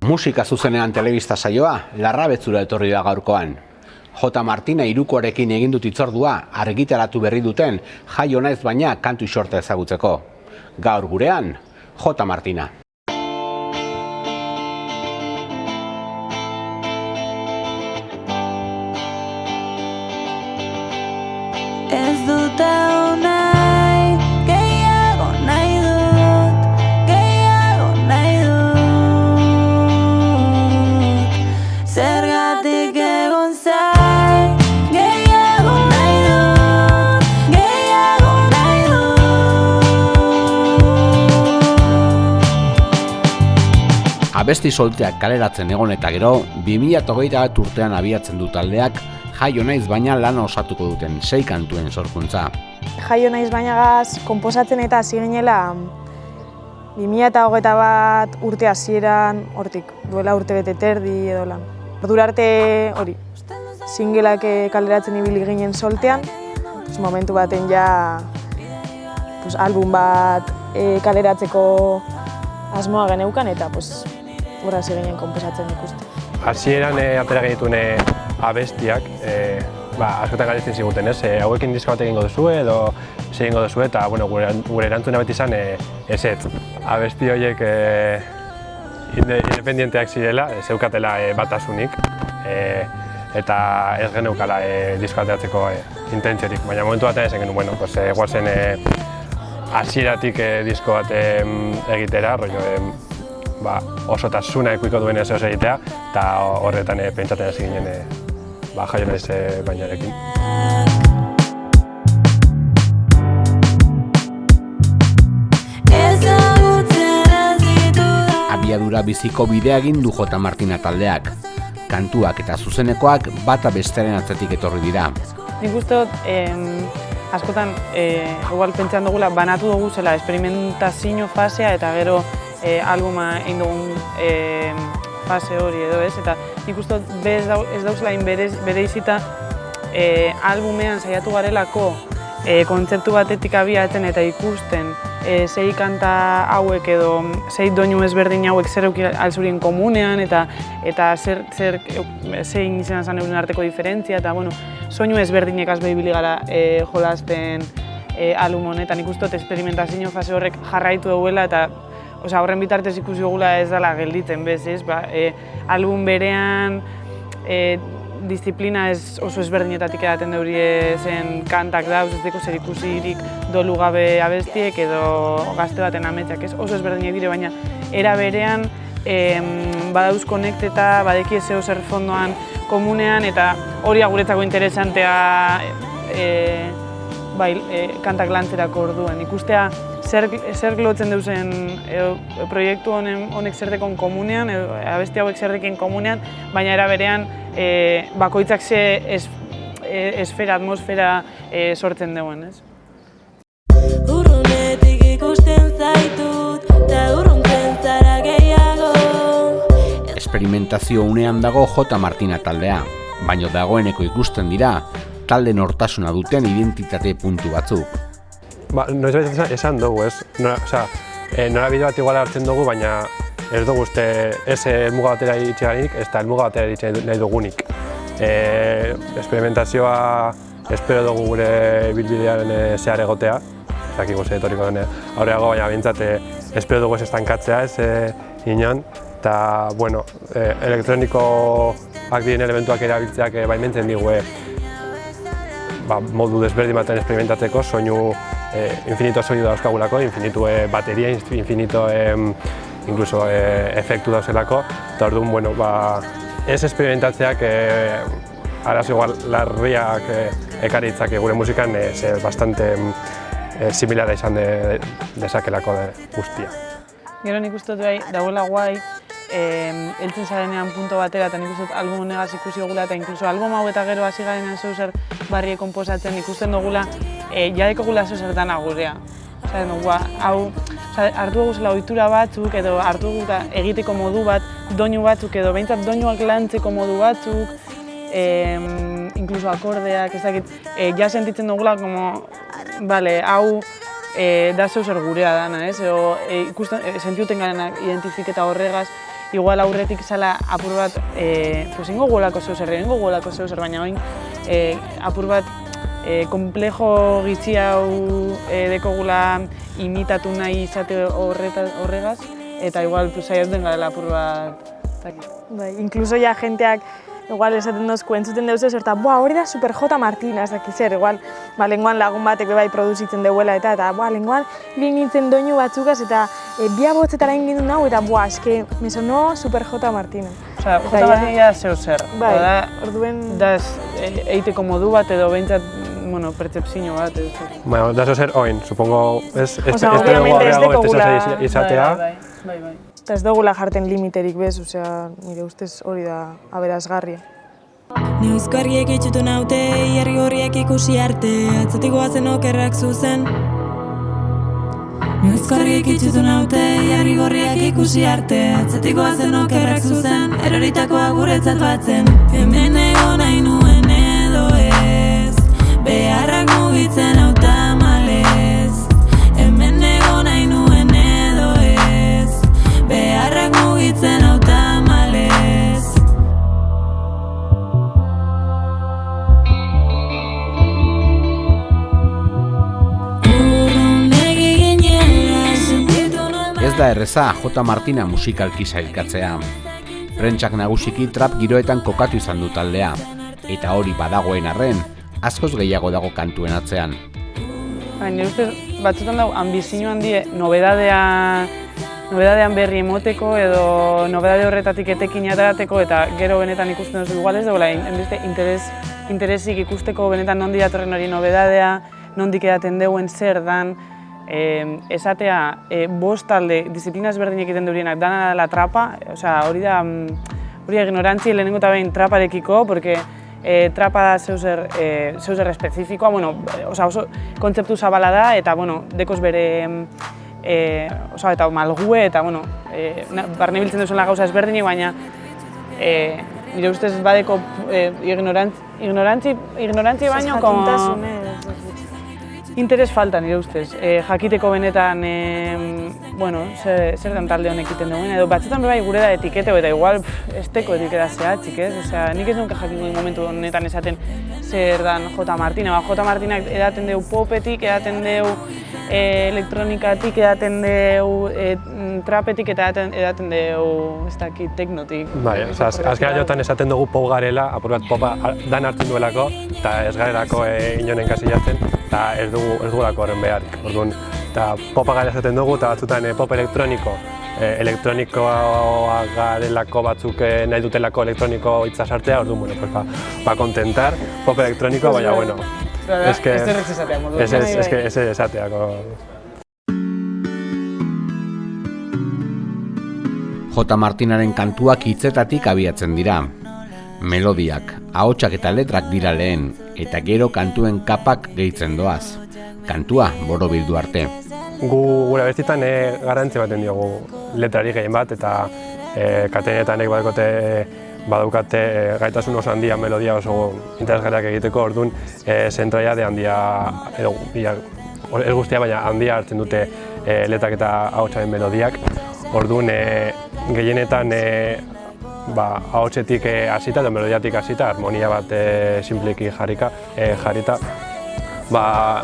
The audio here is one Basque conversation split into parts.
Musika zuzenean telebista saioa, Larrabetzura etorri da gaurkoan. J. Martina Irukoarekin egin dut hitzordua argitaratu berri duten Jaio naiz baina kantu xorta ezagutzeko. Gaur gurean, J. Martina. Ez dut hau nahi, gehiago nahi dut, gehiago nahi dut. Zergatik egon zai, gehiago nahi dut, gehiago nahi dut. Abesti solteak kaleratzen egon eta gero, 2021 urtean abiatzen du taldeak Jaio naiz baina lana osatuko duten 6 kantuen sorkuntza. Jaio naiz bainagaz konposatzen eta hasi ginela 2021 urte hasieran, hortik duela urte bete terdi edo lan. Ordura arte hori, singleak kaleratzen ibili ginen soltean, momentu baten ja album bat kaleratzeko asmoa geneukan eta horra hasi ginen konposatzen ikusten. Hasieran atera genituen abestiak, askotan galdetzen ziguten, hauekin diska bat egingo duzue edo egingo duzue, eta gure erantzuna beti izan ezetz. Abesti horiek independienteak zirela, zeukatela batasunik, eta ez geneukala diska ateratzeko intentziorik, baina momentu batean esan genuen, guazen hasieratik disko bat egitera, osotasuna ekuiko duen ez egitea, eta horretan pentsatzen hasi ginen Jaio naiz bainarekin. Abiadura biziko bidea egin du J. Martina taldeak. Kantuak eta zuzenekoak bata bestearen atzetik etorri dira. Nik uste dut, askotan, igual pentsan dugula, banatu dugu zela esperimentazio fasea eta gero albuma egin dugun fase hori edo ez, eta nik uste dut ez dauzela bereizita albumean saiatu garelako kontzeptu batetik abiatzen eta ikusten 6 kanta hauek edo 6 doinu ezberdin hauek zer euki alzurien komunean eta zein izan zen euren arteko diferentzia eta soinu ezberdinek azbeibili gara jolasten album honetan. Nik uste dut esperimentazio fase horrek jarraitu duela eta horren bitartez ikusi dugula ez dela gelditzen bez, ez? Album berean disiplina oso ezberdinetatik edaten deurie zen kantak dauz, ez deko zer ikusirik dolu gabe abestiek edo gazte baten ametsak, ez? Oso ezberdinak dire, baina era berean badauz konekteta, badeki zeo zer fondoan komunean eta hori guretzako interesantea kantak lantzerako orduan. Ikustea zer lotzen deuzen proiektu honek zer dekon komunean, abesti hauek zer deken komunean, baina era berean bakoitzak ze esfera, atmosfera sortzen duen, ez? Urrunetik ikusten zaitut, eta urruntzen zara gehiago. Esperimentazio unean dago J. Martina taldea, baina dagoeneko ikusten dira talde nortasuna duten identitate puntu batzuk. Noiz esan dugu, ez? Norabide bat igual hartzen dugu, baina ez dugu uste ez helmuga batera iritsi garenik, ez da helmuga batera iritsi nahi dugunik. Esperimentazioa espero dugu gure bilbidearen zehar egotea, ez dakiko ze etorriko den aurreago, baina behintzat espero dugu ez estankatzea, ez inon. Eta, elektronikoak diren elementuak erabiltzeak baimentzen digu modu desberdin baten esperimentatzeko, soinu infinito soinu dauzkagulako, infinito bateria, infinito incluso efektu dauzelako, eta orduan, ez esperimentatzeak arazo igual larriak ekarri ditzake gure musikan bastante similara izan dezakelako guztia. Gero nik uste dut dagoela guai, heltzen zarenean punto batera eta nik uste dut album honegaz ikusi dugula eta inkluso album hau eta gero hasi garenean zeuzer barrie konposatzen ikusten dugula jadeko gula zezertan agurea. Hartu dugu zela ohitura batzuk edo hartu dugu egiteko modu bat, doinu batzuk edo behintzat doinuak lantzeko modu batzuk, inkluso akordeak, ez dakit, ja sentitzen dugula hau da zeuzer gurea dana, ez? Sentiuten garenak identifiketa horregaz, igual aurretik zala apur bat, pues ingo guolako zeu zer, baina oin apur bat komplejo gitxi hau dekogula imitatu nahi izate horregaz, eta igual saiatu den garela apur bat. Bai, inkluso ja jenteak igual esaten dozku entzuten deuz ez, eta hori da Super J Martina, ez dakiz zer, igual lenguan lagun batek bai produzitzen deuela eta lenguan linitzen doinu batzukaz eta bia botzetara ingin nau eta eske me sonó Super J Martina. Osea, J Martina ja zeu zer. Bai, orduen... Da eiteko modu bat edo behintzat, bueno, pertzepzio bat edo zer. Bueno, da zeu zer oin, supongo, ez obviamente ez dekogula izatea. Bai. Eta ez dugula jarten limiterik bez, osea, nire ustez hori da aberazgarria. Neuzkarriek itxutu naute, jarri gorriak ikusi arte, atzetik goazen okerrak zuzen. Neuzkarriek itxutu naute, jarri gorriak ikusi arte, atzetik goazen okerrak zuzen, eroritakoa guretzat batzen. Hemen egon nahi nuen edo ez, beharrak mugitzen hau tamalez. Hemen egon nahi nuen edo ez, beharrak mugitzen hau tamalez. Ez da erreza J. Martina musikalki sailkatzea. Prentsak nagusiki trap giroetan kokatu izan du taldea, eta hori badagoen arren, askoz gehiago dago kantuen atzean. Nire ustez, batzutan dago ambizio handie nobedadean berri emoteko edo nobedade horretatik etekin atarateko eta gero benetan ikusten duzu igual ez dagoela interesik ikusteko benetan nondi datorren hori nobedadea, nondik edaten deuen zer dan, esatea bost talde disiplina ezberdinek egiten durienak dana la trapa, hori da ignorantzi lehenengo eta behin traparekiko, porque trapa da zeuzer espezifikoa, oso kontzeptu zabala da eta dekoz bere eta malgue eta barne biltzen duzuen gauza ezberdinik, baina nire ustez badeko ignorantzi baino interes falta nire ustez, jakiteko benetan zer den talde honek egiten duen, edo batzutan bai gure da etiketeo eta igual esteko etiketa zehatzik, ez? Nik ez nuke jakingo momentu honetan esaten zer dan J. Martina. J. Martinak edaten deu popetik, edaten deu elektronikatik, edaten deu trapetik eta edaten deu teknotik. Bai, azken aiotan esaten dugu pop garela, apur bat popa dan hartzen duelako, eta ez garelako inonen kasillatzen, eta ez dugulako horren beharrik. Orduan, eta popa gara esaten dugu, eta batzutan pop elektronikoa garelako batzuk nahi dutelako elektroniko hitza sartzea, orduan, kontentar, pop elektronikoa, baina, ez esateako. J. Martinaren kantuak hitzetatik abiatzen dira. Melodiak, ahotsak eta letrak dira lehen, eta gero kantuen kapak gehitzen doaz. Kantua borobildu arte. Gure abestitan garrantzi baten diogu letrari gehien bat, eta katenetan badaukate gaitasun oso handia melodia oso interesgarriak egiteko, orduan zentraia de handia, ez guztia, baina handia hartzen dute letrak eta ahotsaren melodiak. Orduan gehienetan ahotsetik hasita edo melodiatik hasita, harmonia bat simpleki jarrita,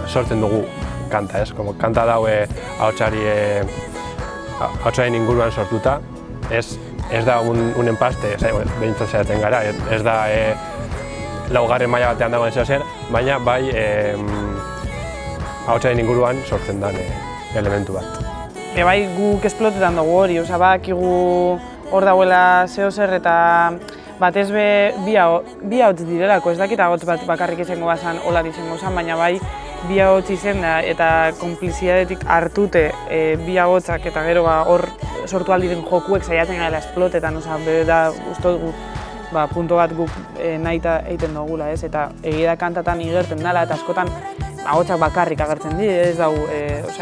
sortzen dugu kanta, ez? Kanta dau ahotsaren inguruan sortuta, ez da un empaste, behintzat zeratzen gara, ez da laugarren maila batean dagoen zer, baina bai ahotsaren inguruan sortzen den elementu bat. Bai guk esplotetan dugu hori, badakigu hor dagoela zer eta batez bi ahots direlako, ez dakit ahots bat bakarrik izango bazan, hola izango zan, baina bai bi ahots izen da eta konplizidadetik hartute bi ahotsak eta gero hor sortu aldiren jokuek saiatzen gara esplotetan, da uste dugu punto bat guk nahita egiten dugula, ez? Eta egia da kantatan igerten dela eta askotan ahotsak bakarrik agertzen dira, ez dau,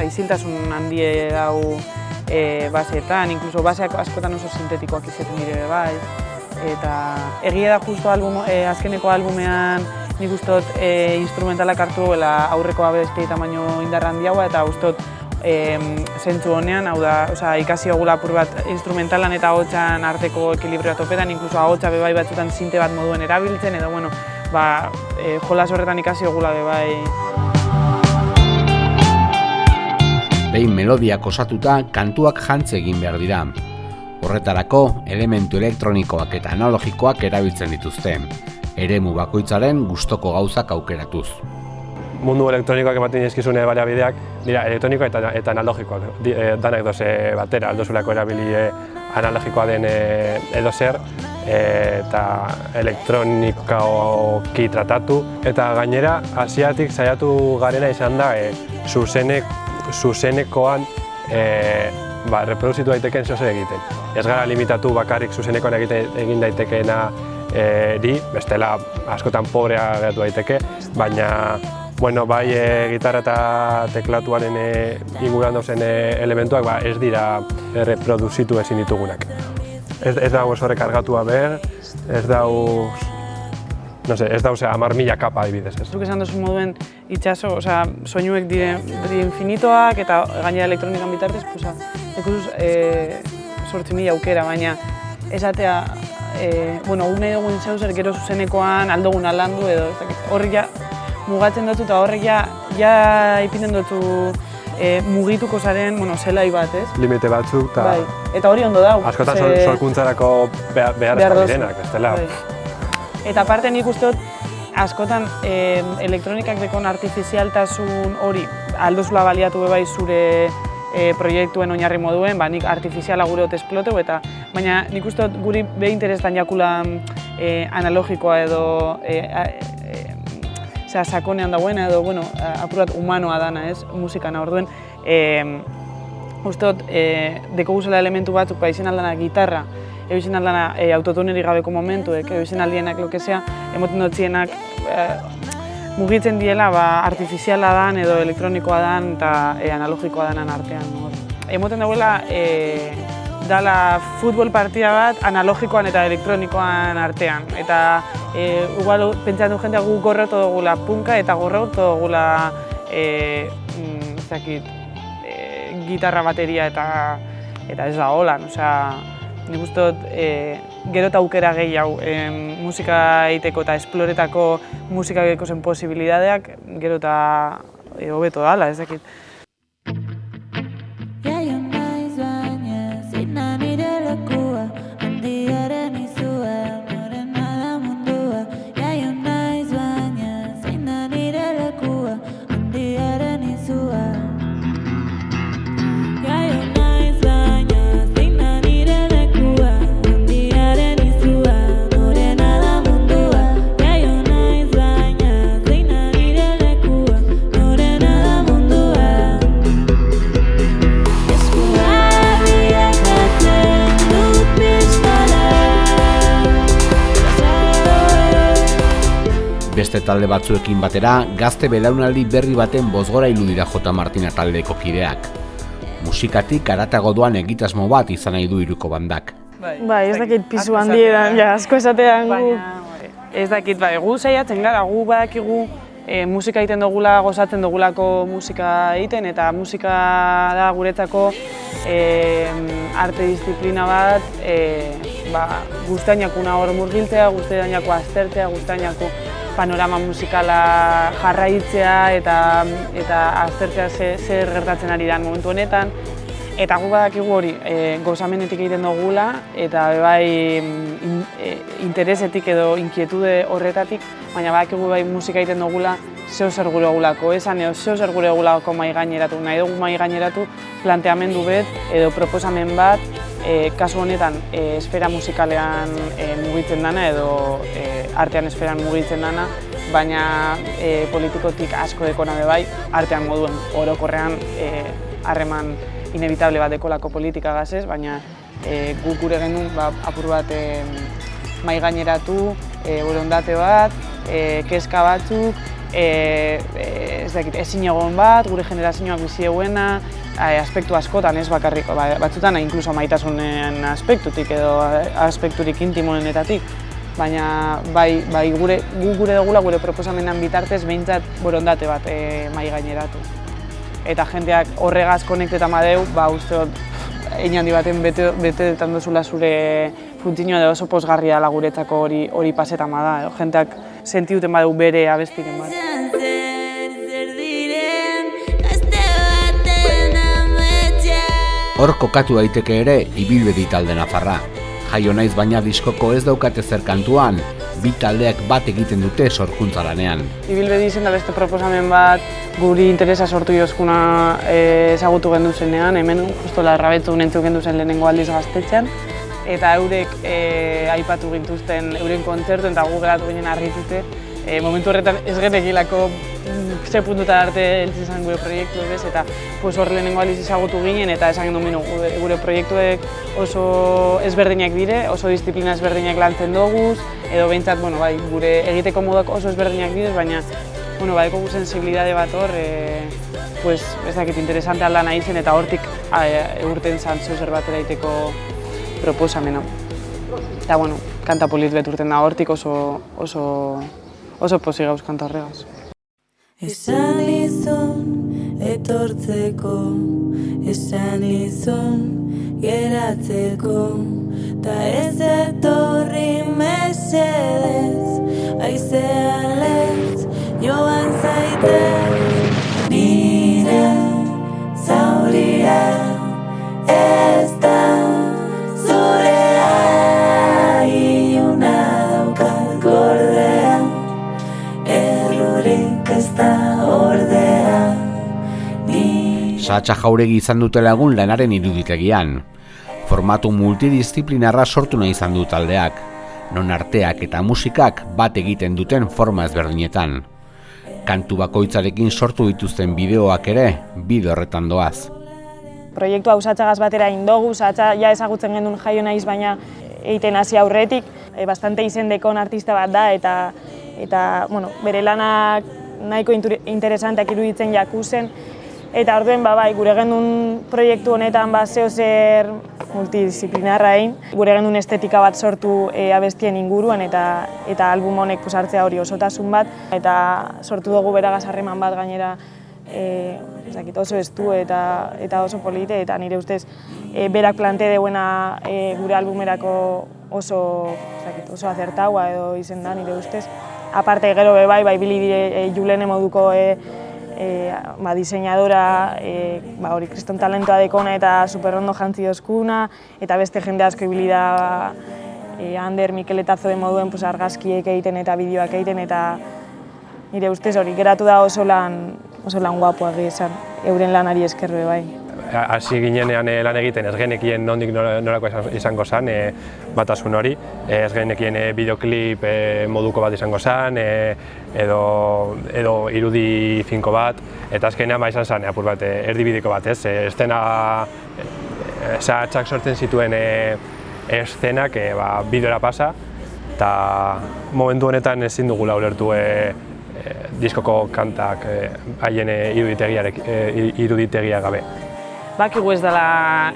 iziltasun handie dau baseetan, inkluso baseak askotan oso sintetikoak izaten dire bai. Eta egia da justo azkeneko albumean nik ustot instrumentalak hartu duela aurreko abesti tamaino indarra handiagoa eta ustot zentzu honean, hau da, ikasi dugula apur bat instrumentalan eta ahotsan arteko ekilibrioa topetan, inkluso ahotsa bebai batzutan sinte bat moduen erabiltzen, edo bueno, jolas horretan ikasi dugula bebai. Behin melodiak osatuta, kantuak jantzi egin behar dira. Horretarako, elementu elektronikoak eta analogikoak erabiltzen dituzte. Eremu bakoitzaren gustoko gauzak aukeratuz. Mundu elektronikoak ematen dizkizune baliabideak dira elektronikoa eta analogikoak. Danak doze batera, aldozulako erabili analogikoa den edozer eta elektronikoki tratatu. Eta gainera, hasieratik saiatu garena izan da zuzenekoan reproduzitu daiteken zozer egiten. Ez gara limitatu bakarrik zuzenekoan egin daitekeena bestela askotan pobrea geratu daiteke, baina bai gitarra eta teklatuaren inguruan dauzen elementuak ez dira reproduzitu ezin ditugunak. Ez dauz horrek kargatua behar, ez dauz 10.000 kapa adibidez. Zuk esan duzu moduen itxaso, soinuek dire infinitoak eta gainera elektronikan bitartez, ikusuz 8.000 aukera, baina esatea, guk nahi dugun zeuzer gero zuzenekoan aldogun alandu edo, horrek ja mugatzen dutzu eta horrek ja ipinen dutzu mugituko zaren zelai bat, ez? Limite batzuk eta hori ondo dago. Askotan sorkuntzarako beharrezkoak direnak, bestela. Eta aparte nik uste dut, askotan elektronikak dekon artifizialtasun hori aldozula baliatu bebai zure proiektuen oinarri moduen, nik artifiziala gure dut esploteu, baina nik uste dut guri behi interestan jakula analogikoa edo sakonean dagoena edo apurat humanoa dana, ez, musikana orduen. Uste dut, deko guzela elementu batzuk, izen aldana gitarra, izen aldana autotoneri gabeko momentuek, izen aldienak lokesea, emoten dut zienak mugitzen diela artifiziala dan edo elektronikoa dan eta analogikoa danan artean. Emoten dagoela dala futbol partida bat analogikoan eta elektronikoan artean. Eta igual pentsan du jendea gu gorrotu dugula punka eta gorrotu dugula gitarra bateria eta ez da holan. Nik uste dut gero eta aukera gehiago musika egiteko eta esploretako musika egiteko zen posibilidadeak gero eta hobeto dala, ez dakit. Beste talde batzuekin batera, gazte belaunaldi berri baten bozgorailu dira J. Martina taldeko kideak. Musikatik haratago doan egitasmo bat izan nahi du Iruko bandak. Ez dakit pisu handieran, asko esatean gu. Ez dakit, gu saiatzen gara, gu badakigu musika egiten dugula, gozatzen dugulako musika egiten, eta musika da guretzako arte disiplina bat, guztainakuna hor murgiltzea, guztainako aztertzea, guztainako panorama musikala jarraitzea eta aztertzea zer gertatzen ari da momentu honetan. Eta gu badakigu hori gozamenetik egiten dugula eta bai interesetik edo inkietude horretatik, baina badakigu bai musika egiten dugula zeo zer gure dugulako, esan edo zeo zer gure dugulako mai gaineratu. Nahi dugu mai gaineratu planteamendu bet edo proposamen bat, kasu honetan esfera musikalean mugitzen dana edo artean esferan mugitzen dana, baina politikotik asko dekona bai, artean moduen orokorrean harreman inevitable bat dekolako politika gazez, baina guk gure genuen apur bat mai gaineratu, borondate bat, kezka batzuk, ezin egon bat, gure generazioak bizi eguena, aspektu askotan ez bakarrik, batzutan inkluso maitasunen aspektutik edo aspekturik intimoenetatik, baina bai gure dugula gure proposamenan bitartez behintzat borondate bat mai gaineratu. eta jendeak horregaz konekteta madeu, uste dut, hein handi baten betetan duzula zure funtzioa edo oso pozgarria dela guretzako hori pasetama da, jendeak sentiduten badeu bere abestiren bat. Hor kokatu daiteke ere ibilbedi talde nafarra. Jaio naiz baina diskoko ez daukate zer kantuan, bi taldeak bat egiten dute sorkuntza lanean. Ibilbedi izen da beste proposamen bat guri interesa sortu jozkuna ezagutu gendu zenean, hemen justo Larrabetzu nentzuk gendu zen lehenengo aldiz Gaztetxean, eta eurek aipatu gintuzten euren kontzertu eta gu geratu ginen harritute. Momentu horretan ez genekilako ze puntutan arte heltzen zen gure proiektu ez, eta hor lehenengo aldiz ezagutu ginen eta esan gendu gure proiektuek oso ezberdinak dire, oso disiplina ezberdinak lantzen doguz, edo behintzat gure egiteko moduak oso ezberdinak dire, baina badeko sensibilidade bat hor, ez dakit interesante alda nahi zen eta hortik urten zan zer batera egiteko proposamena. Eta kanta polit bet urten da hortik oso posi gauz kanta horregaz. Esan nizun etortzeko, esan nizun geratzeko, ta ez etorri mesedez, aizean lez joan zaitez. Nire zauria ez da zurea, iluna daukat gordea, errurik ez da ordea. Sahatxa Jauregi izan dute lagun lanaren iruditegian. Formatu multidisciplinarra sortu nahi izan du taldeak, non arteak eta musikak bat egiten duten forma ezberdinetan. Kantu bakoitzarekin sortu dituzten bideoak ere bide horretan doaz. Proiektua Usatxagaz batera indogu, Sahatxa ja ezagutzen genuen Jaio naiz baina egiten hasi aurretik, bastante izendekon artista bat da eta bere lanak nahiko interesanteak iruditzen jakuzen. Eta orduen gure genuen proiektu honetan zeo zer multidisciplinarra egin. Gure genuen estetika bat sortu abestien inguruan eta album honek hartzea hori osotasun bat. Eta sortu dugu beragaz harreman bat gainera oso estu eta oso polite. Eta nire ustez berak plante deuena gure albumerako oso azertaua edo izen da nire ustez. Aparte gero bili dire Julene moduko diseinadora, hori kriston talentoa dekona eta superrondo jantzi dozkuna, eta beste jende asko ibili da Ander, Mikel eta Zoe moduen argazkiek egiten eta bideoak egiten, eta nire ustez hori geratu da oso lan guapoa esan, euren lanari eskerbe bai. Hasi ginenean lan egiten ez genekien nondik norako izango zen batasun hori, ez genekien bideoklip moduko bat izango zen, edo irudi finko bat, eta azkenean izan zen apur bat erdibideko bat, ez? Eszena Sahatxak sortzen zituen eszenak bideora pasa, eta momentu honetan ezin dugula ulertu diskoko kantak haien iruditegia gabe. Bakigu ez dela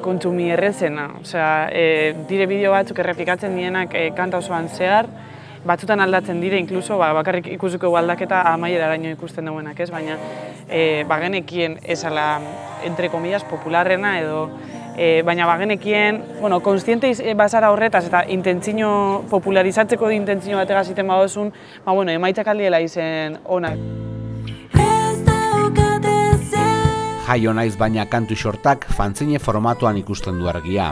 kontsumi errezena, dire bideo batzuk errepikatzen dienak kanta osoan zehar, batzutan aldatzen dire, inkluso bakarrik ikusiko aldaketa amaieraraino ikusten duenak, ez? Baina bagenekien esala, entre comillas, popularrena edo baina bagenekien, konstiente bazara horretaz eta intentzio popularizatzeko intentzio bategaz iten badozun, emaitzak aldiela izen onak. Jaio naiz baina kantu xortak fanzine formatuan ikusten du argia.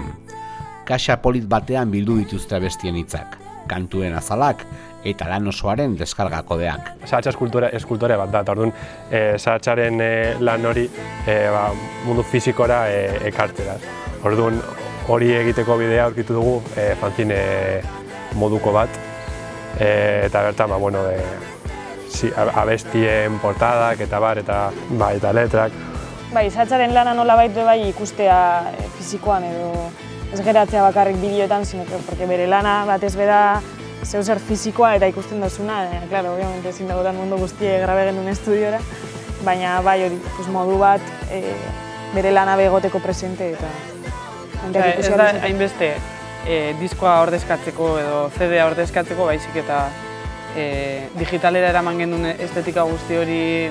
Kaxa polit batean bildu dituzte abestien hitzak, kantuen azalak eta lan osoaren deskarga kodeak. Sahatxa eskultore bat da, eta orduan Sahatxaren lan hori mundu fizikora ekartzera. Orduan hori egiteko bidea aurkitu dugu fanzine moduko bat, eta bertan abestien portadak eta letrak. Sahatxaren lana nolabait ikustea fizikoan edo ez geratzea bakarrik bideoetan, sino que bere lana batez beda zeu zer fizikoa eta ikusten dozuna, claro, obviamente ezin dagoetan mundu guztie grabe genuen estudiora, baina hori modu bat bere lana begoteko presente eta ez da hainbeste diskoa ordezkatzeko edo CD-a ordezkatzeko, baizik eta digitalera eraman genuen estetika guzti hori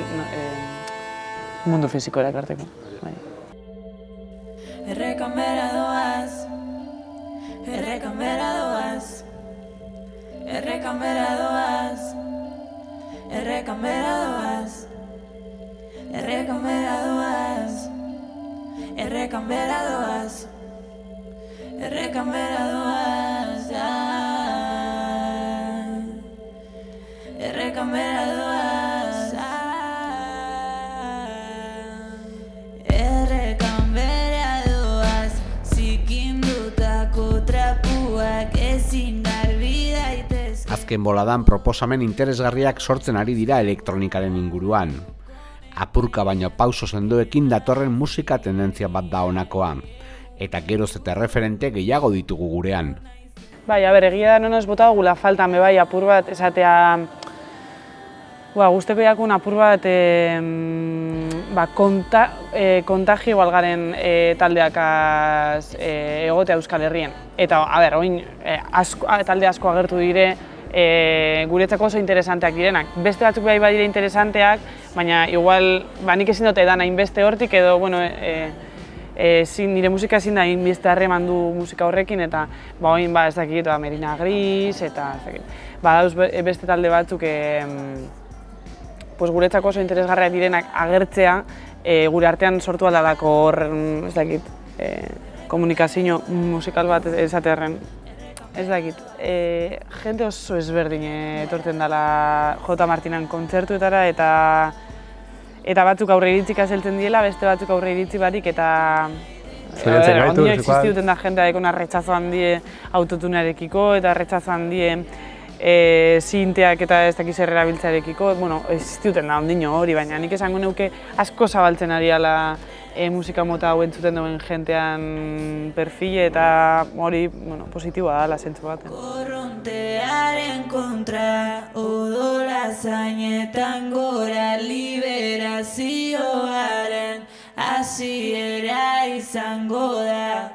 mundu fizikora ekarteko. Bai. Errekan bera doaz, errekan bera doaz, errekan bera doaz, errekan bera doaz, errekan bera doaz, errekan bera doaz, errekan bera doaz, errekan bera doaz, errekan bera doaz, zikindutako trapuak ezin garbi daitez. Azken boladan proposamen interesgarriak sortzen ari dira elektronikaren inguruan. Apurka baino pauso sendoekin datorren musika tendentzia bat da honakoa, eta geroz eta referente gehiago ditugu gurean. Bai, egia da nonoz bota dugula faltan bai apur bat esatea, guzteko jakun apur bat kontagio balgaren taldeakaz egotea Euskal Herrien. Eta, oin, talde asko agertu dire, guretzako oso interesanteak direnak. Beste batzuk bai badire interesanteak, baina igual nik ezin dut edan hainbeste hortik edo, nire musika ezin da hainbeste harreman du musika horrekin eta oin ez dakit, Merina Gris eta ez dakit. Badauz beste talde batzuk guretzako oso interesgarriak direnak agertzea gure artean sortu aldalako hor, ez dakit, komunikazio musikal bat esatearren. Ez dakit, jente oso ezberdin etortzen dela J. Martinan kontzertuetara eta batzuk aurre iritzik azeltzen diela, beste batzuk aurre iritzi barik eta ondio existiuten da jentea ekona retxazo handie autotunearekiko eta retxazo handie sinteak eta ez dakiz erabiltzearekiko, existiuten da ondino hori, baina nik esango neuke asko zabaltzen ari ala musika mota hau entzuten duen jentean perfile eta hori positiboa da, zentzu baten. Korrontearen kontra, odola zainetan gora, liberazioaren hasiera izango da.